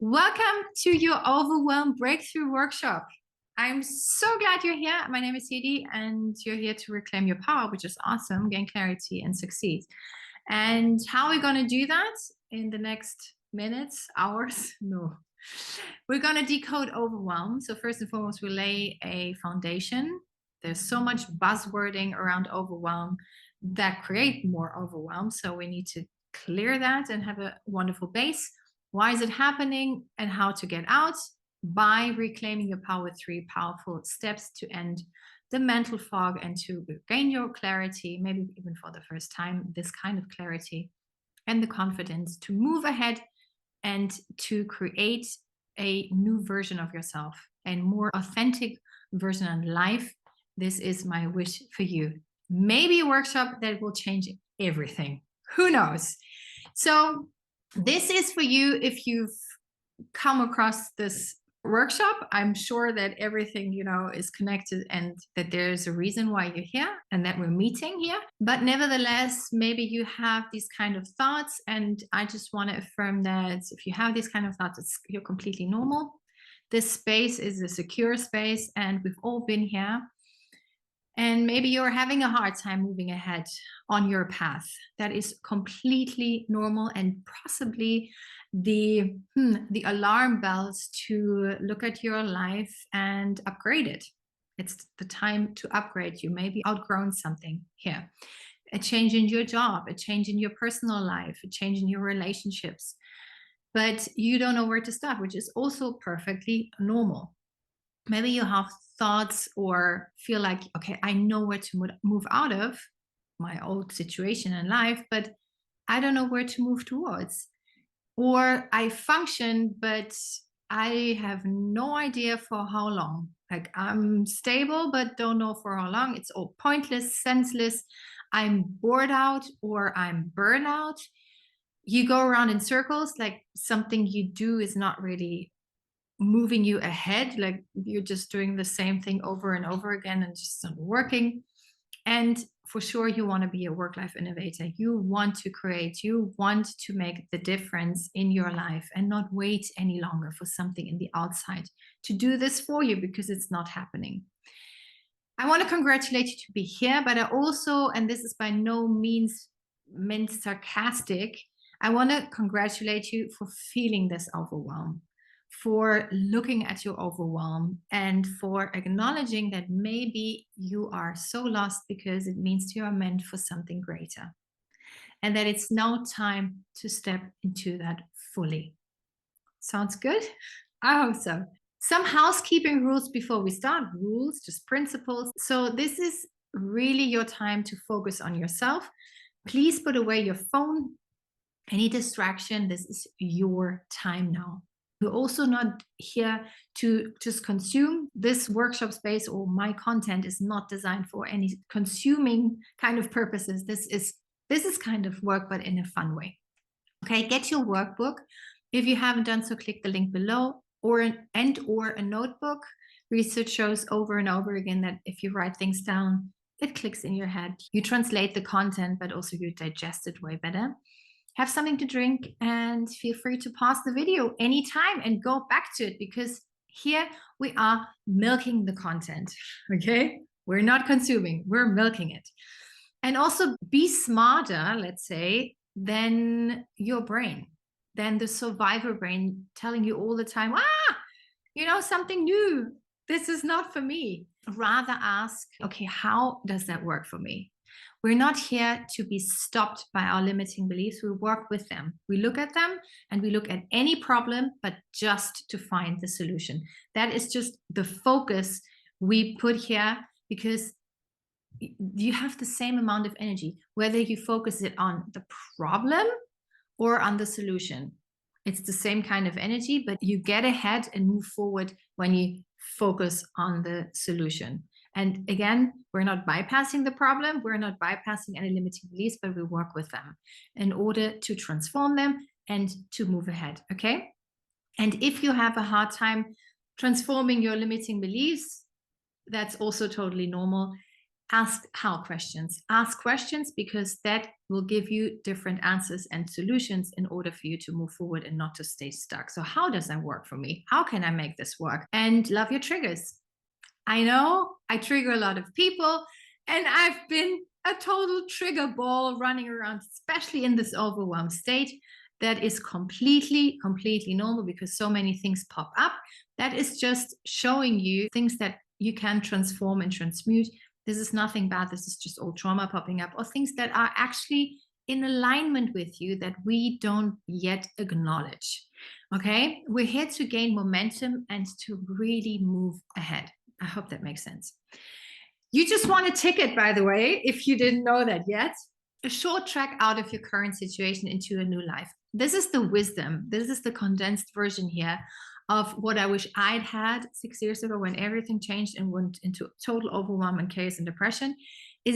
Welcome to your Overwhelm Breakthrough Workshop. I'm so glad you're here. My name is Hedi, and you're here to reclaim your power, which is awesome, gain clarity, and succeed. And how are we going to do that in the next minutes, hours? No. We're going to decode overwhelm. So first and foremost, we lay a foundation. There's so much buzzwording around overwhelm that create more overwhelm. So we need to clear that and have a wonderful base. Why is it happening and how to get out? By reclaiming your power with 3 powerful steps to end the mental fog and to gain your clarity, maybe even for the first time, this kind of clarity and the confidence to move ahead and to create a new version of yourself and more authentic version of life. This is my wish for you. Maybe a workshop that will change everything. Who knows? So this is for you if you've come across this workshop. I'm sure that everything, is connected and that there's a reason why you're here and that we're meeting here. But nevertheless, maybe you have these kind of thoughts. And I just want to affirm that if you have these kind of thoughts, you're completely normal. This space is a secure space and we've all been here. And maybe you're having a hard time moving ahead on your path. That is completely normal, and possibly the alarm bells to look at your life and upgrade it. It's the time to upgrade. You may be outgrown something here. A change in your job, a change in your personal life, a change in your relationships. But you don't know where to start, which is also perfectly normal. Maybe you have thoughts or feel like, okay, I know where to move out of my old situation in life, but I don't know where to move towards. Or I function, but I have no idea for how long. Like I'm stable, but don't know for how long. It's all pointless, senseless. I'm bored out or I'm burnout. You go around in circles, like something you do is not really moving you ahead, like you're just doing the same thing over and over again and just not working. And for sure, you want to be a work-life innovator. You want to create, you want to make the difference in your life and not wait any longer for something in the outside to do this for you, because it's not happening. I want to congratulate you to be here, but I also, and this is by no means meant sarcastic, I want to congratulate you for feeling this overwhelm, for looking at your overwhelm, and for acknowledging that maybe you are so lost because it means you are meant for something greater, and that it's now time to step into that fully. Sounds good? I hope so. Some housekeeping rules before we start. Rules, just principles. So this is really your time to focus on yourself. Please put away your phone, any distraction. This is your time now. We're also not here to just consume. This workshop space or my content is not designed for any consuming kind of purposes. This is kind of work, but in a fun way. Okay, get your workbook. If you haven't done so, click the link below, or a notebook. Research shows over and over again that if you write things down, it clicks in your head. You translate the content, but also you digest it way better. Have something to drink and feel free to pause the video anytime and go back to it, because here we are milking the content, okay? We're not consuming, we're milking it. And also be smarter, let's say, than your brain, than the survivor brain telling you all the time, something new, this is not for me. Rather ask, okay, how does that work for me? We're not here to be stopped by our limiting beliefs. We work with them. We look at them and we look at any problem, but just to find the solution. That is just the focus we put here, because you have the same amount of energy, whether you focus it on the problem or on the solution. It's the same kind of energy, but you get ahead and move forward when you focus on the solution. And again, we're not bypassing the problem. We're not bypassing any limiting beliefs, but we work with them in order to transform them and to move ahead, okay? And if you have a hard time transforming your limiting beliefs, that's also totally normal. Ask how questions. Ask questions because that will give you different answers and solutions in order for you to move forward and not to stay stuck. So, how does that work for me? How can I make this work? And love your triggers. I know I trigger a lot of people, and I've been a total trigger ball running around, especially in this overwhelmed state. That is completely, completely normal because so many things pop up. That is just showing you things that you can transform and transmute. This is nothing bad. This is just old trauma popping up, or things that are actually in alignment with you that we don't yet acknowledge. Okay, we're here to gain momentum and to really move ahead. I hope that makes sense. You just want a ticket, by the way, if you didn't know that yet. A short track out of your current situation into a new life. This is the wisdom. This is the condensed version here of what I wish I'd had 6 years ago when everything changed and went into total overwhelm and chaos and depression.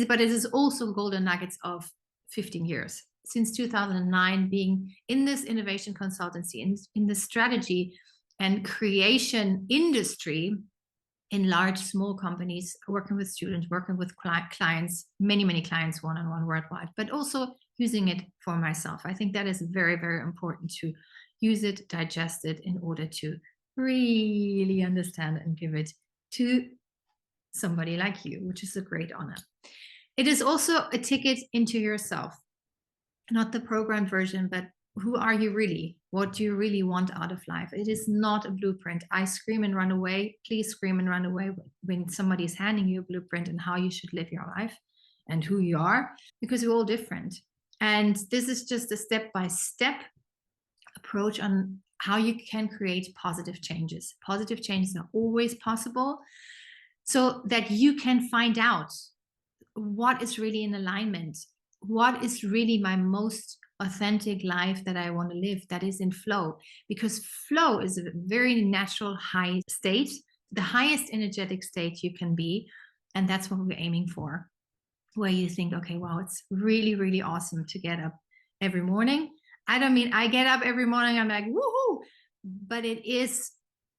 But it is also golden nuggets of 15 years. Since 2009, being in this innovation consultancy, in the strategy and creation industry, in large, small companies, working with students, working with clients, many clients one-on-one worldwide, but also using it for myself. I think that is very, very important to use it, digest it in order to really understand and give it to somebody like you, which is a great honor. It is also a ticket into yourself, not the programmed version, but who are you really? What do you really want out of life? It is not a blueprint. I scream and run away. Please scream and run away when somebody's handing you a blueprint and how you should live your life and who you are, because we're all different. And this is just a step-by-step approach on how you can create positive changes. Positive changes are always possible, so that you can find out what is really in alignment, what is really my most authentic life that I want to live, that is in flow. Because flow is a very natural high state, the highest energetic state you can be. And that's what we're aiming for, where you think, okay, wow, it's really, really awesome to get up every morning. I don't mean I get up every morning, I'm like, woohoo, but it is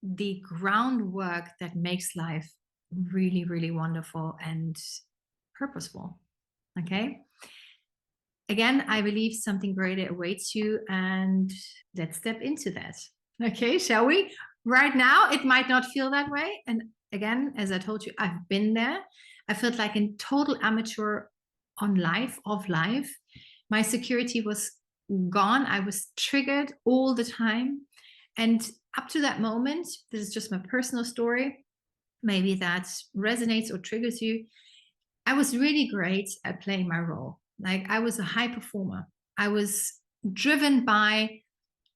the groundwork that makes life really, really wonderful and purposeful. Okay. Again, I believe something greater awaits you, and let's step into that. Okay, shall we? Right now, it might not feel that way. And again, as I told you, I've been there. I felt like a total amateur on life, of life. My security was gone. I was triggered all the time. And up to that moment, this is just my personal story. Maybe that resonates or triggers you. I was really great at playing my role. Like, I was a high performer. I was driven by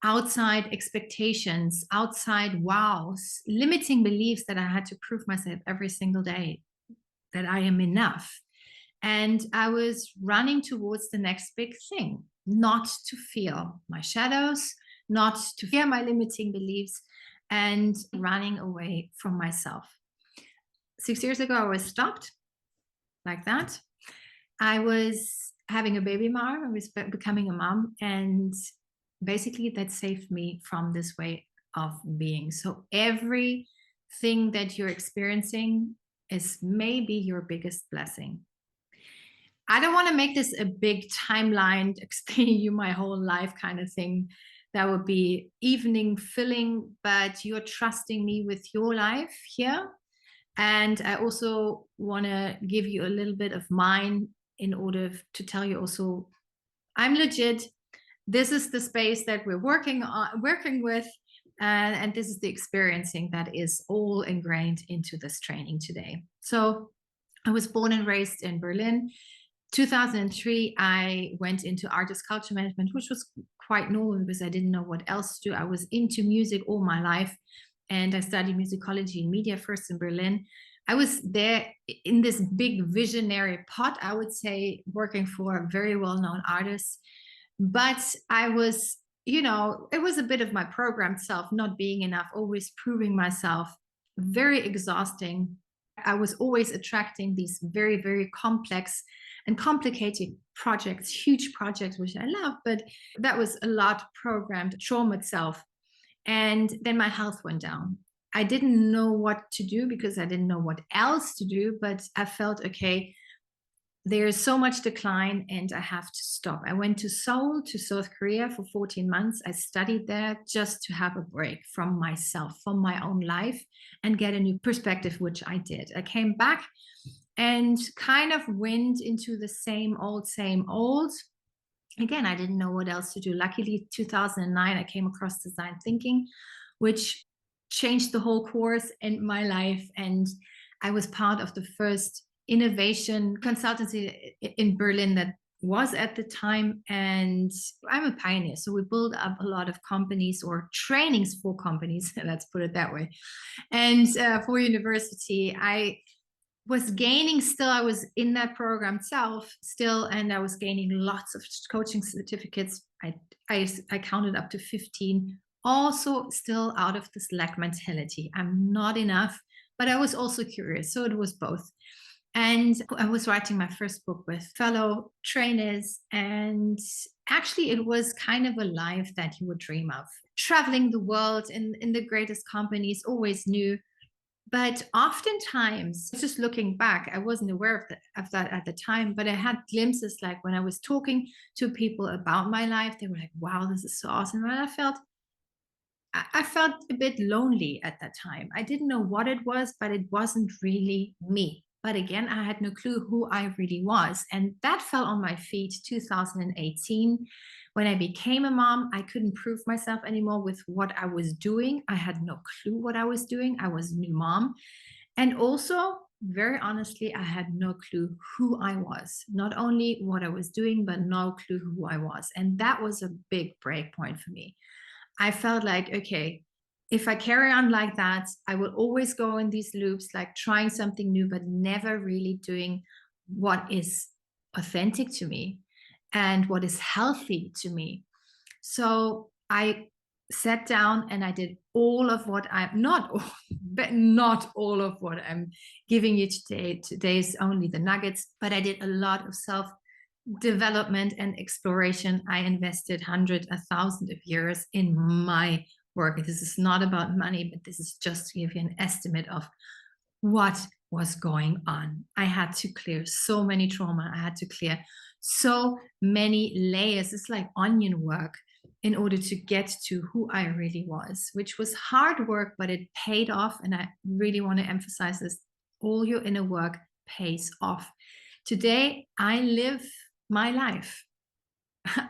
outside expectations, outside wows, limiting beliefs that I had to prove myself every single day that I am enough. And I was running towards the next big thing, not to feel my shadows, not to fear my limiting beliefs, and running away from myself. 6 years ago, I was stopped like that. I was having a baby mom. I was becoming a mom, and basically that saved me from this way of being. So everything that you're experiencing is maybe your biggest blessing. I don't want to make this a big timeline explaining you my whole life kind of thing. That would be evening filling, but you're trusting me with your life here. And I also want to give you a little bit of mine in order to tell you also, I'm legit. This is the space that we're working with, and this is the experiencing that is all ingrained into this training today. So I was born and raised in Berlin. 2003, I went into artist culture management, which was quite normal because I didn't know what else to do. I was into music all my life, and I studied musicology and media first in Berlin. I was there in this big visionary pot, I would say, working for very well-known artists. But I was, it was a bit of my programmed self, not being enough, always proving myself, very exhausting. I was always attracting these very, very complex and complicated projects, huge projects, which I love, but that was a lot programmed trauma itself. And then my health went down. I didn't know what to do because I didn't know what else to do, but I felt, okay, there's so much decline and I have to stop. I went to Seoul, to South Korea for 14 months. I studied there just to have a break from myself, from my own life, and get a new perspective, which I did. I came back and kind of went into the same old, same old. Again, I didn't know what else to do. Luckily, 2009, I came across design thinking, which changed the whole course in my life. And I was part of the first innovation consultancy in Berlin that was at the time. And I'm a pioneer. So we built up a lot of companies or trainings for companies, let's put it that way. And for university, I was gaining still, I was in that program itself still, and I was gaining lots of coaching certificates. I counted up to 15, also still out of this lack mentality. I'm not enough, but I was also curious. So it was both. And I was writing my first book with fellow trainers. And actually, it was kind of a life that you would dream of. Traveling the world in the greatest companies, always new. But oftentimes, just looking back, I wasn't aware of that at the time, but I had glimpses like when I was talking to people about my life, they were like, wow, this is so awesome. And I felt a bit lonely at that time. I didn't know what it was, but it wasn't really me. But again, I had no clue who I really was. And that fell on my feet 2018. When I became a mom, I couldn't prove myself anymore with what I was doing. I had no clue what I was doing. I was a new mom. And also, very honestly, I had no clue who I was. Not only what I was doing, but no clue who I was. And that was a big break point for me. I felt like, okay, if I carry on like that, I will always go in these loops, like trying something new, but never really doing what is authentic to me and what is healthy to me. So I sat down and I did all of what I'm not, but not all of what I'm giving you today. Today is only the nuggets, but I did a lot of self development and exploration. I invested hundreds, a thousand of years in my work. This is not about money, but this is just to give you an estimate of what was going on. I had to clear so many trauma. I had to clear so many layers. It's like onion work in order to get to who I really was, which was hard work, but it paid off. And I really want to emphasize this. All your inner work pays off. Today, I live my life.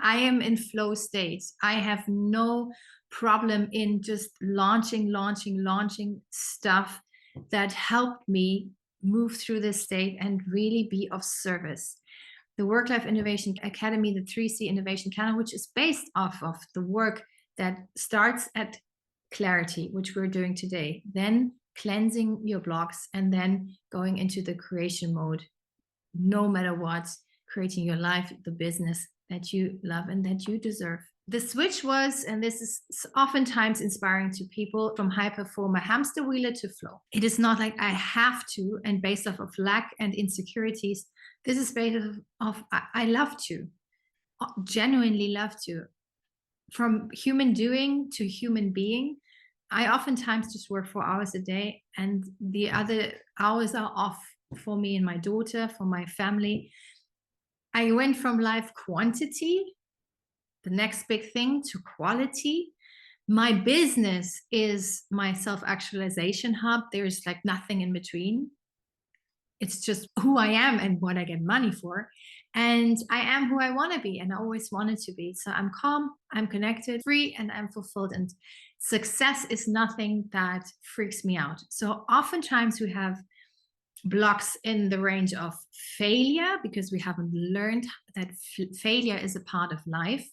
I am in flow states. I have no problem in just launching stuff that helped me move through this state and really be of service. The Work Life Innovation Academy, the 3C Innovation Calendar, which is based off of the work that starts at clarity, which we're doing today, then cleansing your blocks, and then going into the creation mode, no matter what, creating your life, the business that you love and that you deserve. The switch was, and this is oftentimes inspiring to people, from high performer hamster wheeler to flow. It is not like I have to, and based off of lack and insecurities. This is based off I love to, genuinely love to. From human doing to human being. I oftentimes just work 4 hours a day, and the other hours are off for me and my daughter, for my family. I went from life quantity, the next big thing, to quality. My business is my self-actualization hub. There's like nothing in between. It's just who I am and what I get money for. And I am who I want to be, and I always wanted to be. So I'm calm, I'm connected, free, and I'm fulfilled. And success is nothing that freaks me out. So oftentimes we have blocks in the range of failure because we haven't learned that failure is a part of life.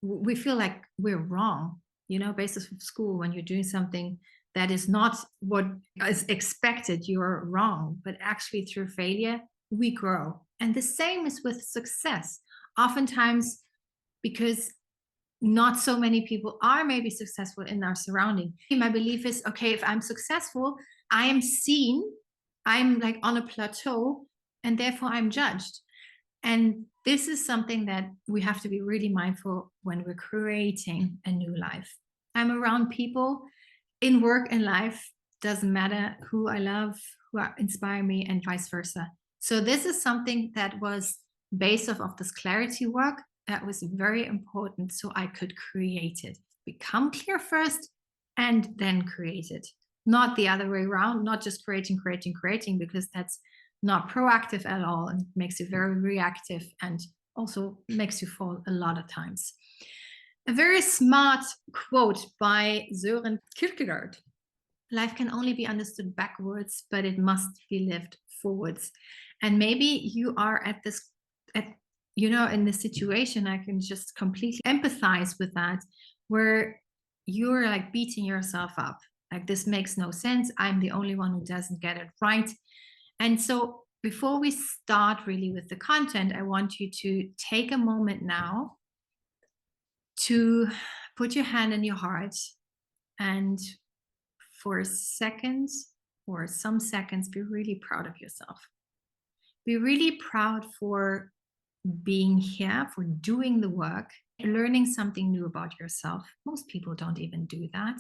We feel like we're wrong, based off of school. When you're doing something that is not what is expected, you're wrong. But actually, through failure, we grow. And the same is with success. Oftentimes, because not so many people are maybe successful in our surrounding. My belief is, okay, if I'm successful, I am seen, I'm like on a plateau, and therefore I'm judged. And this is something that we have to be really mindful when we're creating a new life. I'm around people in work and life, doesn't matter, who I love, who inspire me, and vice versa. So this is something that was based off of this clarity work that was very important, so I could create it. Become clear first and then create it. Not the other way around, not just creating, because that's not proactive at all and makes you very reactive and also makes you fall a lot of times. A very smart quote by Søren Kierkegaard: life can only be understood backwards, but it must be lived forwards. And maybe you are in this situation, I can just completely empathize with that, where you're like beating yourself up. Like, this makes no sense. I'm the only one who doesn't get it right. And so before we start really with the content, I want you to take a moment now to put your hand in your heart and for seconds or some seconds, be really proud of yourself. Be really proud for being here, for doing the work, learning something new about yourself. Most people don't even do that.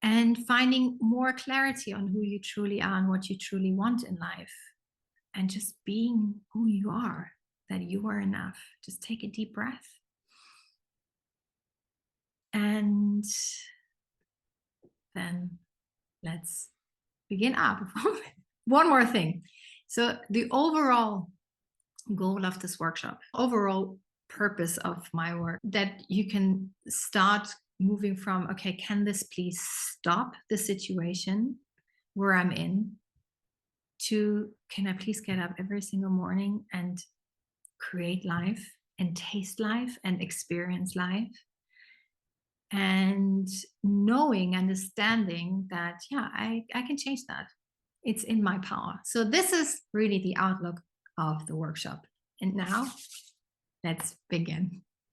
And finding more clarity on who you truly are and what you truly want in life. And just being who you are, that you are enough. Just take a deep breath. And then let's begin up. One more thing. So the overall goal of this workshop, overall purpose of my work, that you can start moving from, okay, can this please stop the situation where I'm in, to can I please get up every single morning and create life and taste life and experience life, and knowing, understanding that, yeah, I can change that. It's in my power. So this is really the outlook of the workshop. And now let's begin.